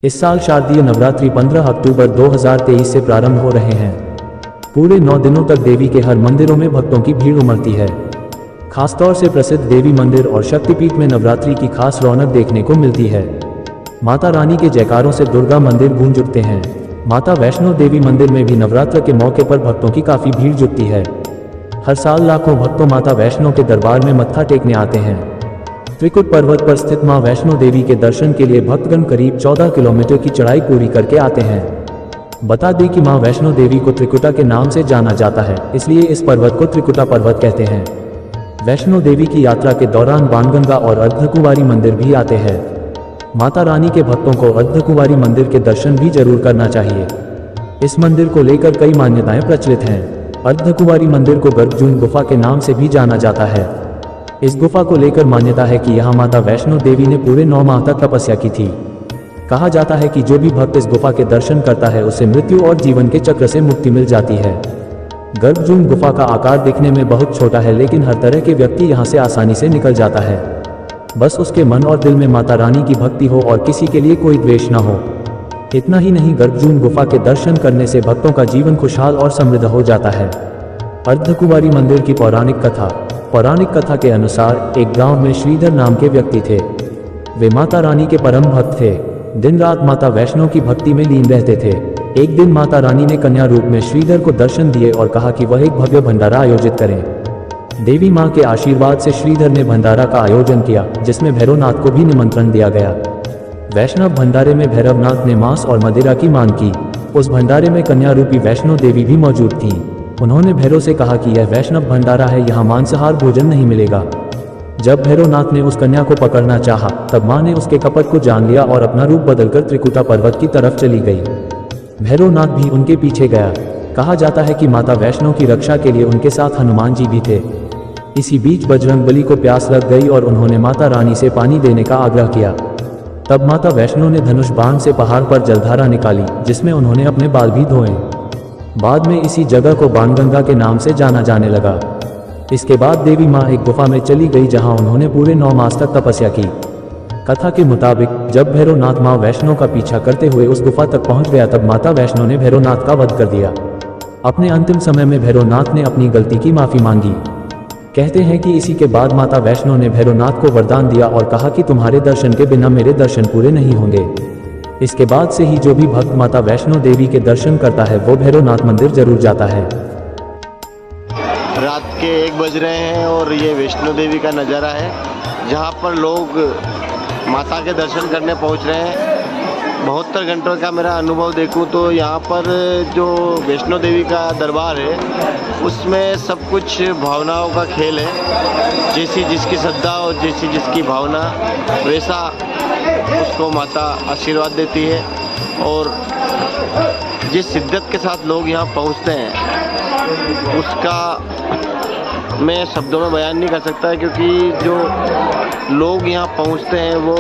इस साल शारदीय नवरात्रि 15 अक्टूबर 2023 से प्रारंभ हो रहे हैं। पूरे 9 दिनों तक देवी के हर मंदिरों में भक्तों की भीड़ उमड़ती है। खासतौर से प्रसिद्ध देवी मंदिर और शक्तिपीठ में नवरात्रि की खास रौनक देखने को मिलती है। माता रानी के जयकारों से दुर्गा मंदिर गूंज उठते हैं। माता वैष्णो देवी मंदिर में भी नवरात्र के मौके पर भक्तों की काफी भीड़ जुटती है। हर साल लाखों भक्तों माता वैष्णो के दरबार में मत्था टेकने आते हैं। त्रिकुट पर्वत पर स्थित मां वैष्णो देवी के दर्शन के लिए भक्तगण करीब 14 किलोमीटर की चढ़ाई पूरी करके आते हैं। बता दें कि मां वैष्णो देवी को त्रिकुटा के नाम से जाना जाता है, इसलिए इस पर्वत को त्रिकुटा पर्वत कहते हैं। वैष्णो देवी की यात्रा के दौरान बाणगंगा और अर्धकुंवारी मंदिर भी आते हैं। माता रानी के भक्तों को अर्धकुंवारी मंदिर के दर्शन भी जरूर करना चाहिए। इस मंदिर को लेकर कई मान्यताएं प्रचलित हैं। अर्धकुंवारी मंदिर को गर्भजून गुफा के नाम से भी जाना जाता है। इस गुफा को लेकर मान्यता है कि यहाँ माता वैष्णो देवी ने पूरे 9 माह तक तपस्या की थी। कहा जाता है कि जो भी भक्त इस गुफा के दर्शन करता है उसे मृत्यु और जीवन के चक्र से मुक्ति मिल जाती है। गर्भजून गुफा का आकार दिखने में बहुत छोटा है, लेकिन हर तरह के व्यक्ति यहाँ से आसानी से निकल जाता है। बस उसके मन और दिल में माता रानी की भक्ति हो और किसी के लिए कोई द्वेष न हो। इतना ही नहीं, गर्भजून गुफा के दर्शन करने से भक्तों का जीवन खुशहाल और समृद्ध हो जाता है। अर्धकुंवारी मंदिर की पौराणिक कथा के अनुसार एक गांव में श्रीधर नाम के व्यक्ति थे। वे माता रानी के परम भक्त थे। दिन रात माता वैष्णो की भक्ति में लीन रहते थे। एक दिन माता रानी ने कन्या रूप में श्रीधर को दर्शन दिए और कहा कि वह एक भव्य भंडारा आयोजित करें। देवी मां के आशीर्वाद से श्रीधर ने भंडारा का आयोजन किया, जिसमें भैरवनाथ को भी निमंत्रण दिया गया। वैष्णव भंडारे में भैरवनाथ ने मांस और मदिरा की मांग की। उस भंडारे में कन्या रूपी वैष्णो देवी भी मौजूद थी। उन्होंने भैरव से कहा कि यह वैष्णव भंडारा है, यहाँ मांसाहार भोजन नहीं मिलेगा। जब भैरवनाथ ने उस कन्या को पकड़ना चाहा, तब मां ने उसके कपट को जान लिया और अपना रूप बदलकर त्रिकुटा पर्वत की तरफ चली गई। भैरवनाथ भी उनके पीछे गया। कहा जाता है कि माता वैष्णो की रक्षा के लिए उनके साथ हनुमान जी भी थे। इसी बीच बजरंगबली को प्यास लग गई और उन्होंने माता रानी से पानी देने का आग्रह किया। तब माता वैष्णो ने धनुष बाण से पहाड़ पर जलधारा निकाली, जिसमें उन्होंने अपने बाल भी धोए। बाद में इसी जगह को बाणगंगा के नाम से जाना जाने लगा। इसके बाद देवी मां एक गुफा में चली गई, जहां उन्होंने पूरे 9 मास तक तपस्या की। कथा के मुताबिक जब भैरवनाथ मां वैष्णो का पीछा करते हुए उस गुफा तक पहुंच गया, तब माता वैष्णो ने भैरवनाथ का वध कर दिया। अपने अंतिम समय में भैरवनाथ ने अपनी गलती की माफी मांगी। कहते हैं कि इसी के बाद माता वैष्णो ने भैरवनाथ को वरदान दिया और कहा कि तुम्हारे दर्शन के बिना मेरे दर्शन पूरे नहीं होंगे। इसके बाद से ही जो भी भक्त माता वैष्णो देवी के दर्शन करता है वो भैरवनाथ मंदिर जरूर जाता है। रात के 1 बज रहे हैं और ये वैष्णो देवी का नज़ारा है, जहाँ पर लोग माता के दर्शन करने पहुँच रहे हैं। 72 घंटों का मेरा अनुभव देखूँ तो यहाँ पर जो वैष्णो देवी का दरबार है उसमें सब कुछ भावनाओं का खेल है। जैसी जिसकी श्रद्धा और जैसी जिसकी भावना, वैसा उसको माता आशीर्वाद देती है। और जिस शिद्दत के साथ लोग यहाँ पहुँचते हैं उसका मैं शब्दों में बयान नहीं कर सकता है, क्योंकि जो लोग यहाँ पहुँचते हैं वो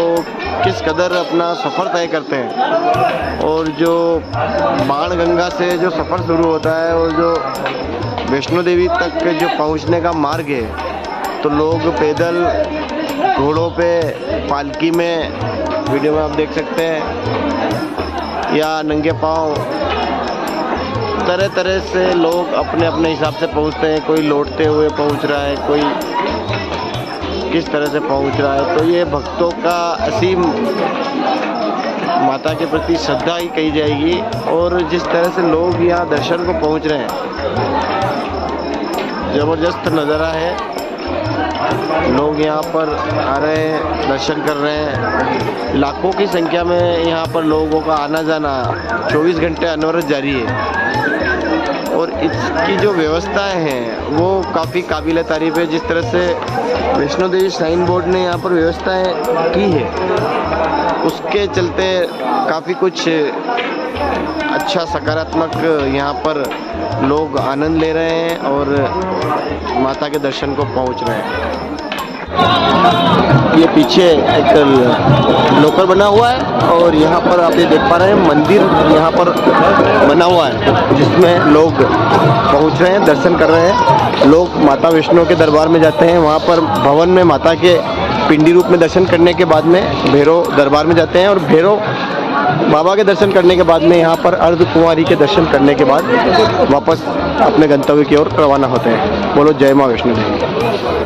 किस कदर अपना सफ़र तय करते हैं। और जो बाणगंगा से जो सफ़र शुरू होता है और जो वैष्णो देवी तक जो पहुँचने का मार्ग है, तो लोग पैदल, घोड़ों पे, पालकी में, वीडियो में आप देख सकते हैं, या नंगे पाँव, तरह तरह से लोग अपने अपने हिसाब से पहुंचते हैं। कोई लौटते हुए पहुंच रहा है, कोई किस तरह से पहुंच रहा है। तो ये भक्तों का असीम माता के प्रति श्रद्धा ही कही जाएगी। और जिस तरह से लोग यहाँ दर्शन को पहुंच रहे हैं, ज़बरदस्त नज़ारा है। लोग यहाँ पर आ रहे हैं, दर्शन कर रहे हैं। लाखों की संख्या में यहाँ पर लोगों का आना जाना 24 घंटे अनवरत जारी है। और इसकी जो व्यवस्थाएं हैं वो काफ़ी काबिल तारीफ़ है। जिस तरह से वैष्णो देवी श्राइन बोर्ड ने यहाँ पर व्यवस्थाएं की है, उसके चलते काफ़ी कुछ अच्छा सकारात्मक यहाँ पर लोग आनंद ले रहे हैं और माता के दर्शन को पहुँच रहे हैं। ये पीछे एक लोकर बना हुआ है और यहाँ पर आप ये देख पा रहे हैं मंदिर यहाँ पर बना हुआ है, जिसमें लोग पहुँच रहे हैं, दर्शन कर रहे हैं। लोग माता वैष्णो के दरबार में जाते हैं, वहाँ पर भवन में माता के पिंडी रूप में दर्शन करने के बाद में भैरव दरबार में जाते हैं और भैरव बाबा के दर्शन करने के बाद में यहाँ पर अर्ध कुंवारी के दर्शन करने के बाद वापस अपने गंतव्य की ओर रवाना होते हैं। बोलो जय माँ वैष्णो देवी।